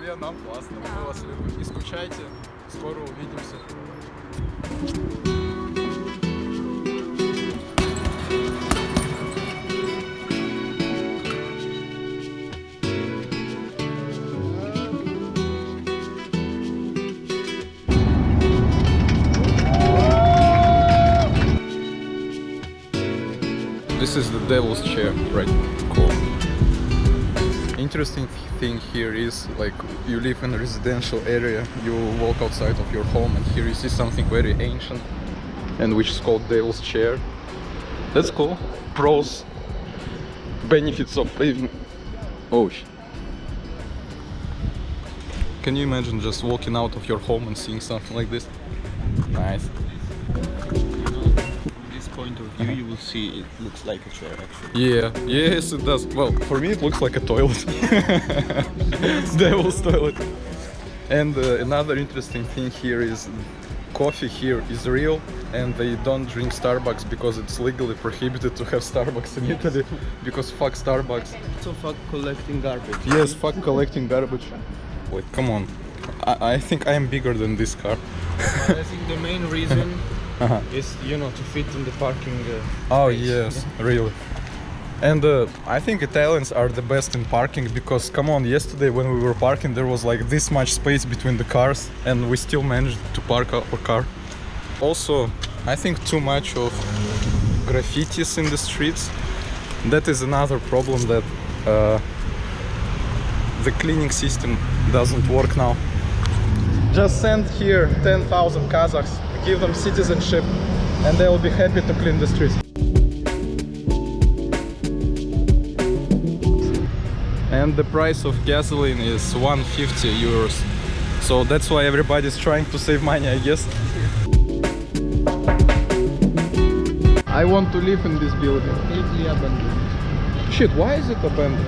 Москве, нам классно, мы вас любим. Не скучайте, скоро увидимся. This is the devil's chair, right? Cool. Interesting thing here is like you live in a residential area, you walk outside of your home and here you see something very ancient and which is called devil's chair. That's cool. Pros, benefits of living. Oh shit. Can you imagine just walking out of your home and seeing something like this? Nice. Point of view, you will see it looks like a chair actually. Yeah, yes it does. Well, for me it looks like a toilet. Devil's toilet. And another interesting thing here is coffee here is real and they don't drink Starbucks because it's legally prohibited to have Starbucks in Italy because fuck Starbucks. So fuck collecting garbage. Yes, fuck collecting garbage. Wait, come on. I think I am bigger than this car. I think the main reason is, you know, to fit in the parking Oh space. yes, really. And I think Italians are the best in parking because, come on, yesterday when we were parking there was like this much space between the cars and we still managed to park our car. Also, I think too much of graffitis in the streets. That is another problem, that the cleaning system doesn't work now. Just send here 10,000 Kazakhs, give them citizenship, and they will be happy to clean the streets. And the price of gasoline is 150 euros. So that's why everybody's trying to save money, I guess. I want to live in this building. Completely abandoned. Shit, why is it abandoned?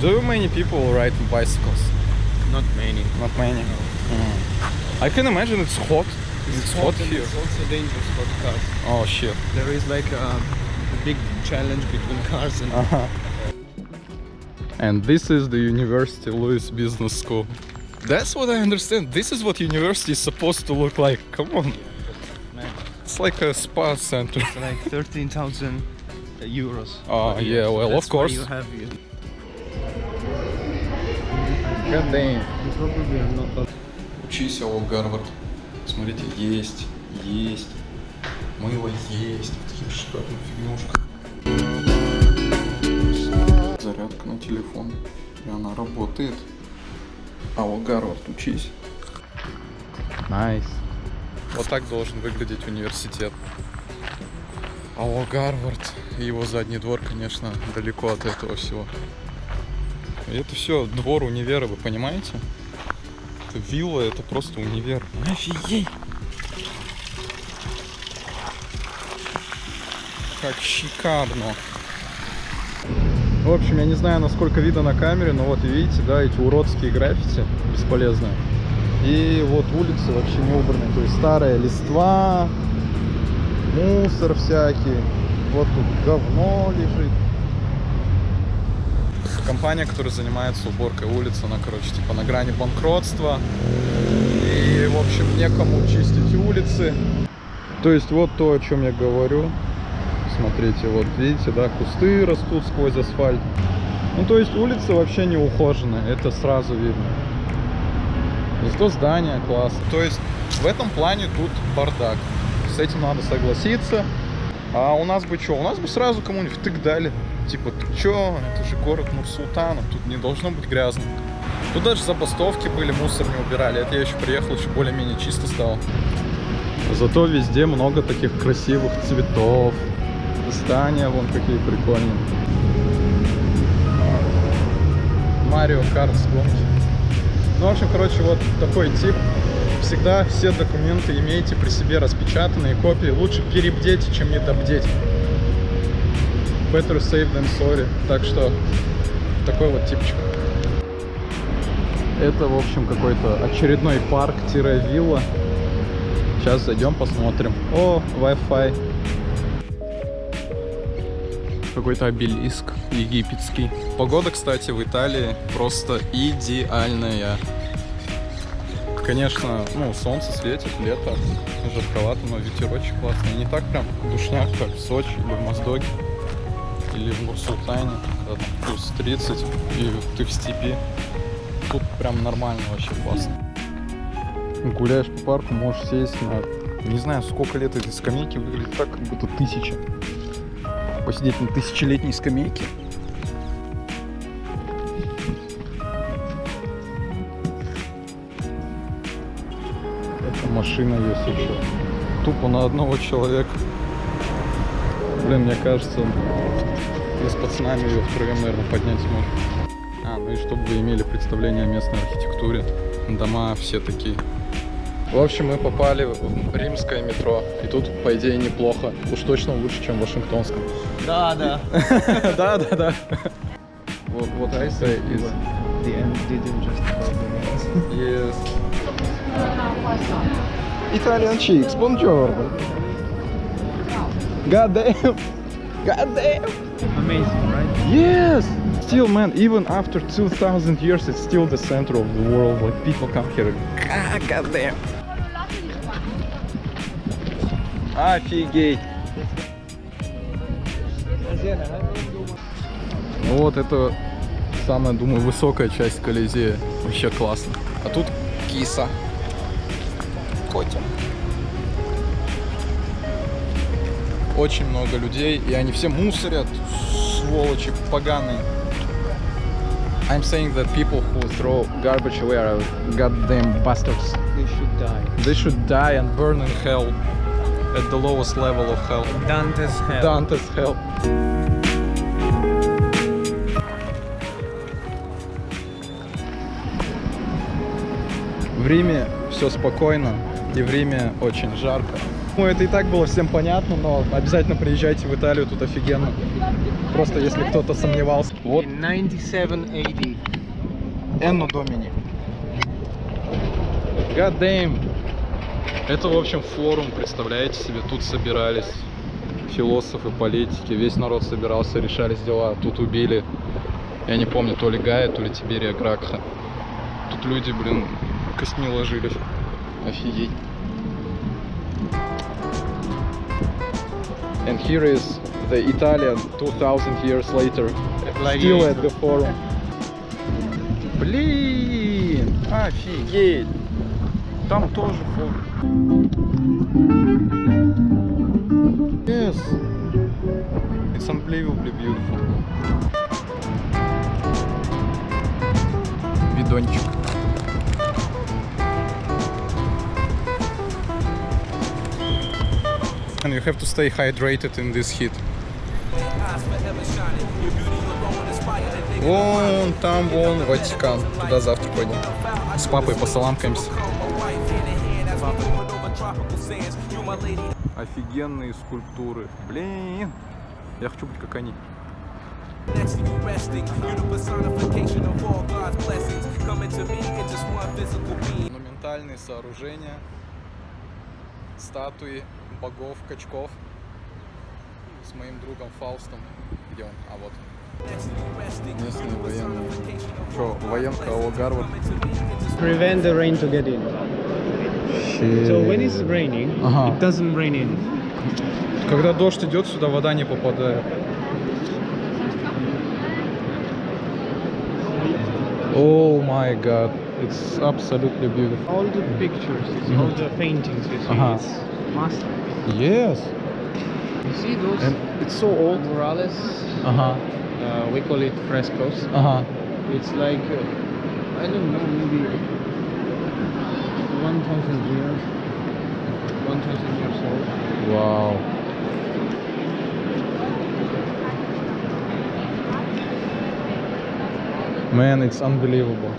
Do many people ride bicycles? Not many. Not many. I can imagine it's hot. It's hot and here. It's also dangerous for the cars. Oh shit. There is like a big challenge between cars and And this is the University Lewis Business School. That's what I understand. This is what university is supposed to look like. Come on. man, It's like a spa center. it's like 13,000 euros. Oh per year. yeah, well That's of course. why you have you. God damn. You probably are not. Учись, алло, Гарвард. Смотрите, есть. Мыло есть. Такие шикарные фигнюшка. Зарядка на телефон. И она работает. Алло, Гарвард, учись. Найс. Вот так должен выглядеть университет. Алло, Гарвард. И его задний двор, конечно, далеко от этого всего. И это все двор универа, вы понимаете? Это вилла, это просто универ. Офигеть! Как шикарно! В общем, я не знаю, насколько видно на камере, но вот видите, да, эти уродские граффити бесполезные. И вот улицы вообще не убраны. То есть старая листва, мусор всякий. Вот тут говно лежит. Компания, которая занимается уборкой улиц, она, короче, типа на грани банкротства. И, в общем, некому чистить улицы. То есть вот то, о чем я говорю. Смотрите, вот видите, да, кусты растут сквозь асфальт. Ну, то есть улицы вообще не ухожены, это сразу видно. Зато здание классно. То есть в этом плане тут бардак. С этим надо согласиться. А у нас бы что? У нас бы сразу кому-нибудь втык дали. Типа, ты чё? Это же город Нур-Султана, тут не должно быть грязно. Тут даже забастовки были, мусор не убирали. Это я еще приехал, еще более-менее чисто стало. Зато везде много таких красивых цветов. Здания вон какие прикольные. Марио Карт с гонки. Ну, в общем, короче, вот такой тип. Всегда все документы имейте при себе распечатанные копии. Лучше перебдеть, чем недобдеть. Better safe than sorry. Так что такой вот типчик. Это, в общем, какой-то очередной парк-вилла. Сейчас зайдем, посмотрим. О, Wi-Fi. какой-то обелиск египетский. Погода, кстати, в Италии просто идеальная. Конечно, ну, солнце светит, лето, жарковато, но ветерочек классный. Не так прям душняк, как в Сочи или в Моздоке, или в Нур-Султане, когда там плюс 30 и ты в степи. Тут прям нормально, вообще классно. Гуляешь по парку, можешь сесть на... Не знаю, сколько лет этой скамейки, выглядит так, как будто 1000. Посидеть на 1000-летней скамейке. Эта машина есть еще. Тупо на одного человека. Блин, мне кажется, мы с пацанами ее втроем, наверное, поднять сможем. Ну и чтобы вы имели представление о местной архитектуре. Дома все такие. В общем, мы попали в римское метро. И тут, по идее, неплохо. Уж точно лучше, чем в Вашингтонском. Да. Да. What I say is... The end didn't justify the means. Yes. Italian chicks, buongiorno. God damn. Amazing, right? Yes. Still, man, even after 2000 years, it's still the center of the world. Like people come here. God damn. Офигеть. Ну вот это самая, думаю, высокая часть Колизея. Вообще классно. А тут киса. Котя. Очень много людей, и они все мусорят, сволочи поганые. I'm saying that people who throw garbage away are goddamn bastards. They should die. They should die and burn in hell. At the lowest level of hell. Dante's hell. Dante's hell. В Риме все спокойно, и в Риме очень жарко. Ну, это и так было всем понятно, но обязательно приезжайте в Италию, тут офигенно. Просто если кто-то сомневался. Вот. In 97 AD. Энно Домини. God damn. Это, в общем, форум, представляете себе, тут собирались философы, политики, весь народ собирался, решались дела, тут убили, я не помню, то ли Гая, то ли Тиберия Гракха. Тут люди, блин, костьми ложились. Офигеть. And here is the Italian 2000 years later, still at the forum. Блин, офигеть. Там тоже форум. Yes. It's unbelievably beautiful. Бидончик. And you have to stay hydrated in this heat. Вон там, вон Ватикан. Туда завтра пойдем. С папой посаламкаемся. Офигенные скульптуры. Блин. Я хочу быть как они. Монументальные сооружения. Статуи богов, качков. С моим другом Фаустом. Где он? А вот. Местные военные. Что, военка, о, Гарвард? Prevent the rain to get in. So when it's raining, it doesn't rain in. Когда дождь идет, сюда вода не попадает. Oh my god, it's absolutely beautiful. All the pictures, all the paintings you see, it's masterpiece. Yes. You see those? And it's so old. Murales. We call it frescoes. It's like I don't know, maybe 1,000 years. 1,000 years old. Wow. Man, it's unbelievable.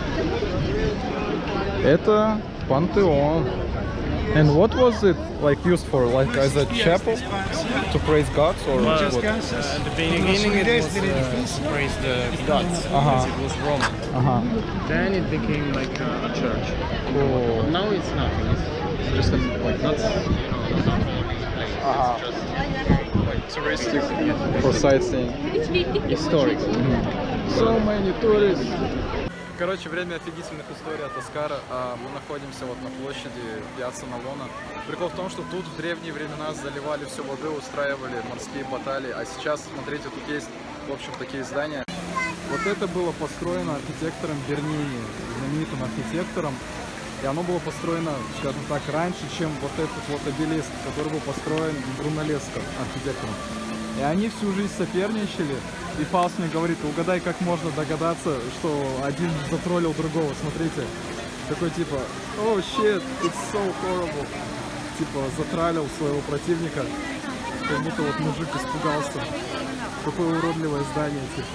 Это Пантеон. And what was it like used for? Like as a chapel to praise gods or what? At the beginning it was to praise the gods because it was Roman. Then it became like a church. Cool. Now it's nothing. It's just like not not a holy place. It's just like touristic, For sightseeing. historic. So many tourists. Короче, время офигительных историй от Оскара. Мы находимся вот на площади Пьяцца Налона. Прикол в том, что тут в древние времена заливали все водой, устраивали морские баталии. А сейчас, смотрите, тут есть, в общем, такие здания. Вот это было построено архитектором Бернини, знаменитым архитектором. И оно было построено, скажем так, раньше, чем вот этот вот обелиск, который был построен Брунеллеско, архитектором. И они всю жизнь соперничали. И Фауст мне говорит, угадай, как можно догадаться, что один затроллил другого. Смотрите, такой типа, oh shit, it's so horrible. Типа затралил своего противника, как будто вот мужик испугался. Какое уродливое здание, типа.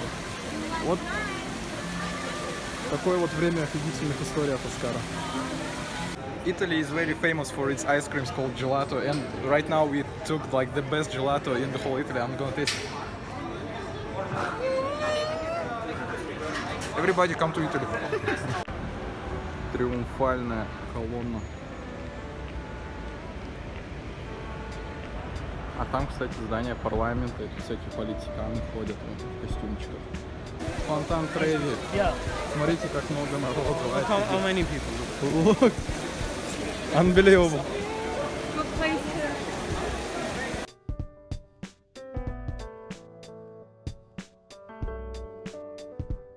Вот такое вот время офигительных историй от Оскара. Italy is very famous for its ice creams called gelato, and right now we took like the best gelato in the whole Italy. I'm gonna taste it. Everybody come to Italy. Триумфальная колонна. А там, кстати, здание парламента, и тут всякие политиканы ходят вот, в костюмчиках. Фонтан Треви. Смотрите, как много народу. How many people? Look. Unbelievable.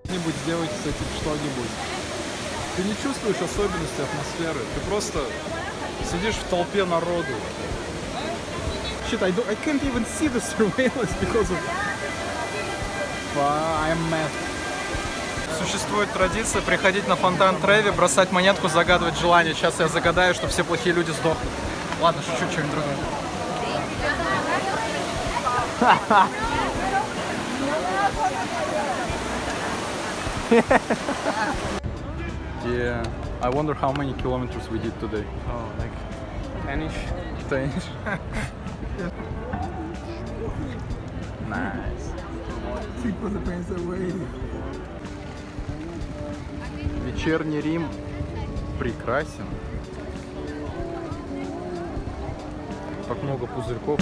Что-нибудь сделайте с этим что-нибудь. Ты не чувствуешь особенности атмосферы, ты просто сидишь в толпе народу. Shit, I can't even see the surveillance because of... I'm mad. Существует традиция приходить на фонтан Треви, бросать монетку, загадывать желание. Сейчас я загадаю, что все плохие люди сдохнут. Ладно, шучу, что-нибудь другое. Yeah, I wonder how many kilometers we did today. Oh, like 10-ish. 10-ish. Nice. Вечерний Рим прекрасен. Как много пузырьков.